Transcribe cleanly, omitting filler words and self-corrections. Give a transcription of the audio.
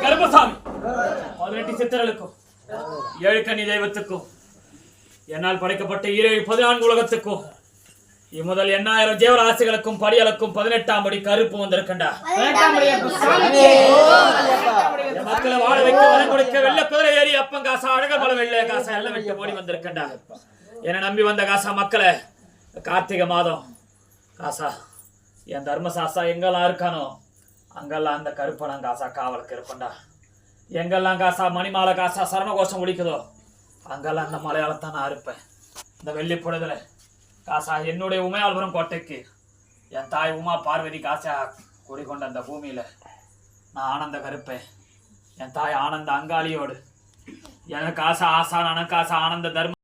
கருப்பசாமி 18 சித்தர்களுக்கும் 7 கன்னி தெய்வத்துக்கும் என்னால் படைக்கப்பட்ட 14 உலகத்துக்கும் இம்முதல் 8000 ஜீவராசிகளுக்கும் படியலுக்கும் 18ஆம் படி கருப்பு வந்திருக்கண்டா. மக்களை வாழ வைக்க வரம் கொடுக்க வெள்ள குதிரை ஏறி அப்பன் காசா அழகர் பல வெள்ளை காசா எல்லாம் விட்டு ஓடி வந்திருக்கண்டா. என்னை நம்பி வந்த காசா மக்களை கார்த்திகை மாதம் காசா என் தர்மசாஸ்தா எங்கெல்லாம் இருக்கானோ அங்கெல்லாம் அந்த கருப்பணம் காசா காவலுக்கு இருப்பண்டா. எங்கெல்லாம் காசா மணிமாலை காசா சரணகோஷம் ஒழிக்குதோ அங்கெல்லாம் அந்த மலையாளத்தான் நான் இருப்பேன். இந்த வெள்ளி பொழுதுல காசா என்னுடைய உமையாள்புரம் கோட்டைக்கு என் தாய் உமா பார்வதி காசா குடிக்கொண்ட அந்த பூமியில நான் ஆனந்த கருப்பேன். என் தாய் ஆனந்த அங்காளியோடு எனக்கு ஆசா ஆசான் எனக்கு ஆசா ஆனந்த தர்ம